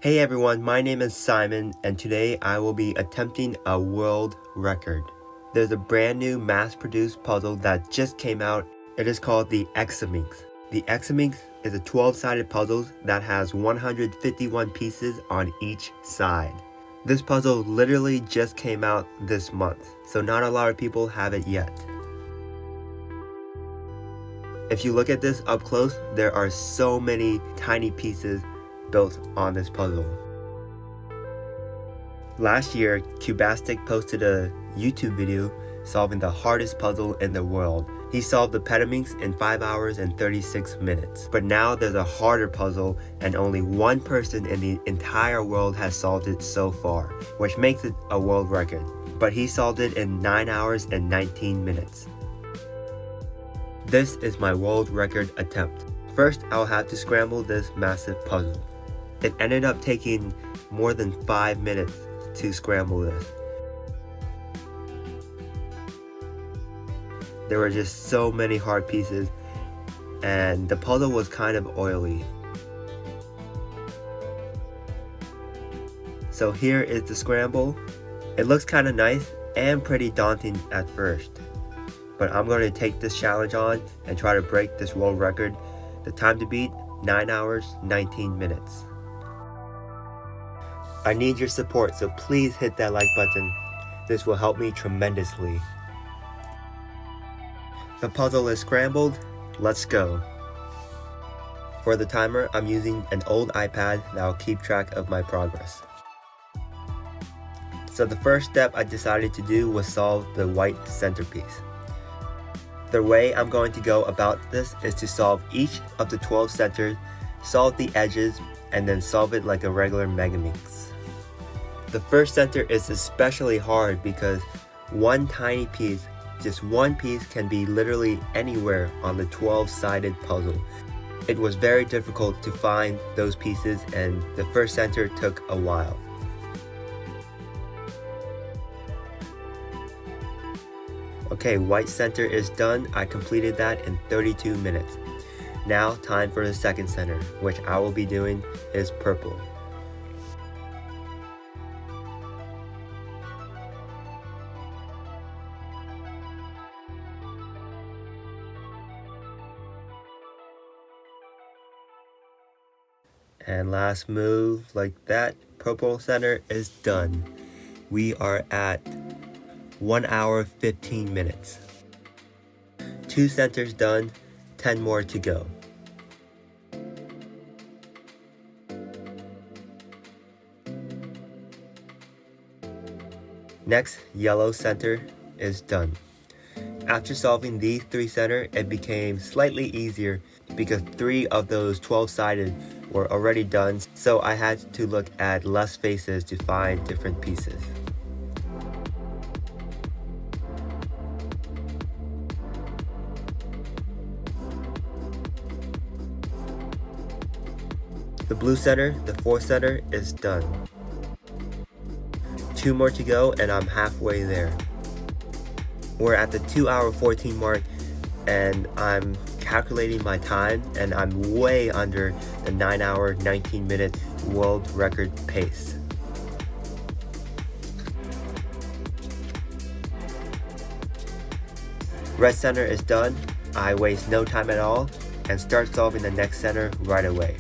Hey everyone, my name is Simon, and today I will be attempting a world record. There's a brand new mass-produced puzzle that just came out. It is called the Examinx. The Examinx is a 12-sided puzzle that has 151 pieces on each side. This puzzle literally just came out this month, so not a lot of people have it yet. If you look at this up close, there are so many tiny pieces built on this puzzle. Last year, Cubastic posted a YouTube video solving the hardest puzzle in the world. He solved the Pedimix in 5 hours and 36 minutes. But now there's a harder puzzle and only one person in the entire world has solved it so far, which makes it a world record. But he solved it in 9 hours and 19 minutes. This is my world record attempt. First, I'll have to scramble this massive puzzle. It ended up taking more than 5 minutes to scramble this. There were just so many hard pieces, and the puzzle was kind of oily. So here is the scramble. It looks kind of nice and pretty daunting at first, but I'm going to take this challenge on and try to break this world record. The time to beat, 9 hours, 19 minutes. I need your support, so please hit that like button. This will help me tremendously. The puzzle is scrambled. Let's go. For the timer, I'm using an old iPad that will keep track of my progress. So the first step I decided to do was solve the white centerpiece. The way I'm going to go about this is to solve each of the 12 centers, solve the edges, and then solve it like a regular Megamix. The first center is especially hard because one tiny piece, just one piece, can be literally anywhere on the 12-sided puzzle. It was very difficult to find those pieces, and the first center took a while. Okay, white center is done. I completed that in 32 minutes. Now time for the second center, which I will be doing is purple. And last move, like that, purple center is done. We are at 1 hour 15 minutes. 2 centers done, 10 more to go. Next, yellow center is done. After solving these 3 centers, it became slightly easier because 3 of those 12-sided were already done, so I had to look at less faces to find different pieces. The blue center, the 4th center, is done. 2 more to go and I'm halfway there. We're at the 2 hour 14 mark and I'm calculating my time and I'm way under the 9 hour 19 minute world record pace. Red center is done. I waste no time at all and start solving the next center right away.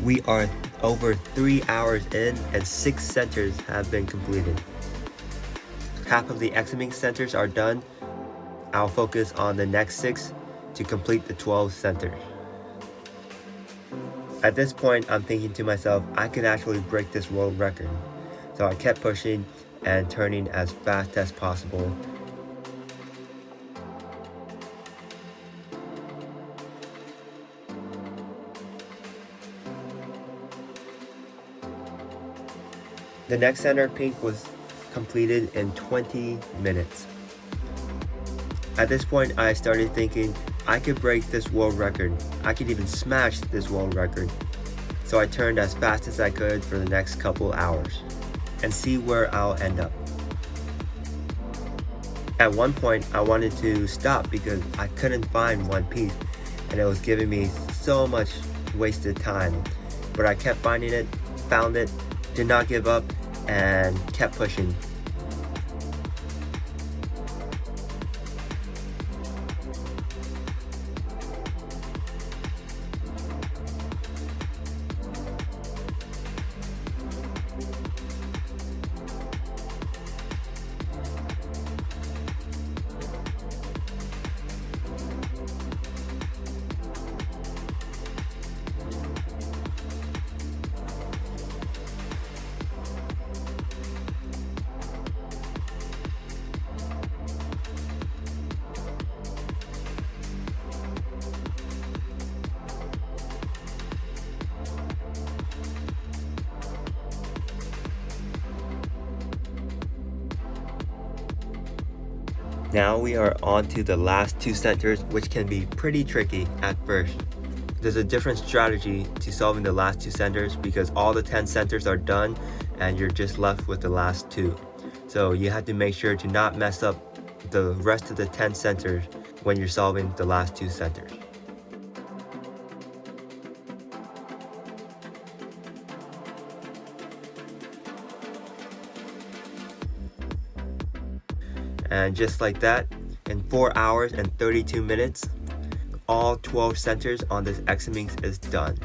We are over 3 hours in and 6 centers have been completed. Half of the Examinx centers are done. I'll focus on the next 6 to complete the 12 centers. At this point, I'm thinking to myself, I could actually break this world record. So I kept pushing and turning as fast as possible. The next center pink was completed in 20 minutes. At this point, I started thinking I could break this world record. I could even smash this world record. so I turned as fast as I could for the next couple hours and see where I'll end up. At one point, I wanted to stop because I couldn't find one piece and it was giving me so much wasted time. But I kept finding it, found it, did not give up, and kept pushing. Now we are on to the last 2 centers, which can be pretty tricky at first. There's a different strategy to solving the last 2 centers because all the 10 centers are done and you're just left with the last 2. So you have to make sure to not mess up the rest of the 10 centers when you're solving the last 2 centers. And just like that, in 4 hours and 32 minutes, all 12 centers on this Examinx is done.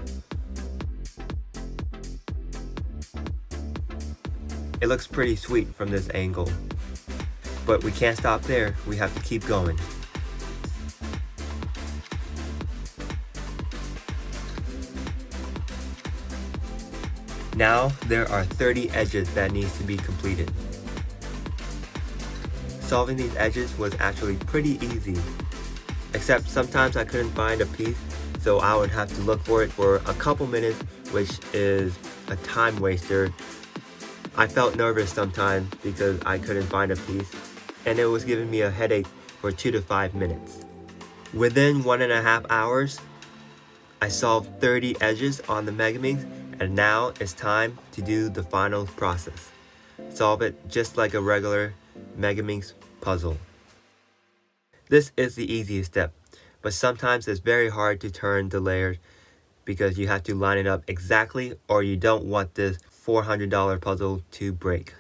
It looks pretty sweet from this angle, but we can't stop there, we have to keep going. Now there are 30 edges that needs to be completed. Solving these edges was actually pretty easy, except sometimes I couldn't find a piece, so I would have to look for it for a couple minutes, which is a time waster. I felt nervous sometimes because I couldn't find a piece, and it was giving me a headache for 2 to 5 minutes. Within 1.5 hours, I solved 30 edges on the Examinx, and now it's time to do the final process. Solve it just like a regular Examinx puzzle. This is the easiest step, but sometimes it's very hard to turn the layers because you have to line it up exactly or you don't want this $400 puzzle to break.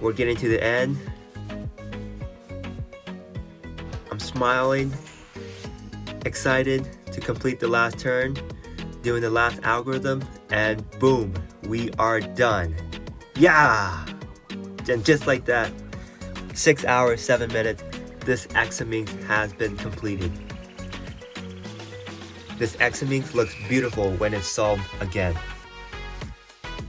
We're getting to the end. I'm smiling, excited to complete the last turn, doing the last algorithm, and boom, we are done. Yeah! And just like that, 6 hours, 7 minutes, this Examinx has been completed. This Examinx looks beautiful when it's solved again.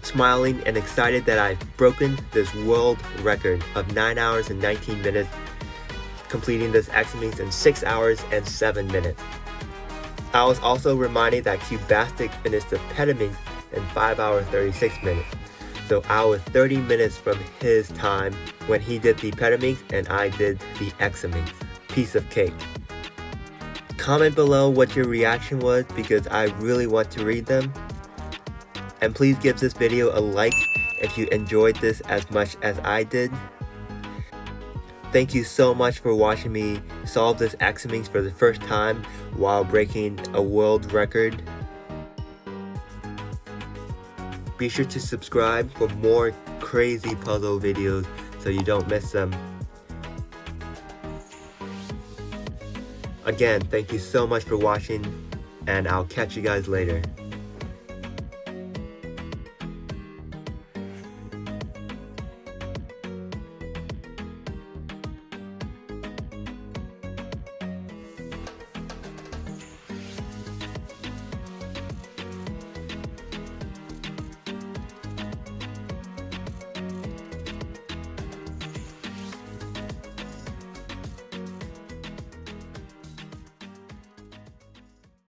Smiling and excited that I've broken this world record of 9 hours and 19 minutes, completing this Examinx in 6 hours and 7 minutes. I was also reminded that Cubastic finished the Pedamix in 5 hours 36 minutes. So I was 30 minutes from his time when he did the Pedamix and I did the Examinx. Piece of cake. Comment below what your reaction was because I really want to read them. And please give this video a like if you enjoyed this as much as I did. Thank you so much for watching me solve this Examinx for the first time while breaking a world record. Be sure to subscribe for more crazy puzzle videos so you don't miss them. Again, thank you so much for watching and I'll catch you guys later.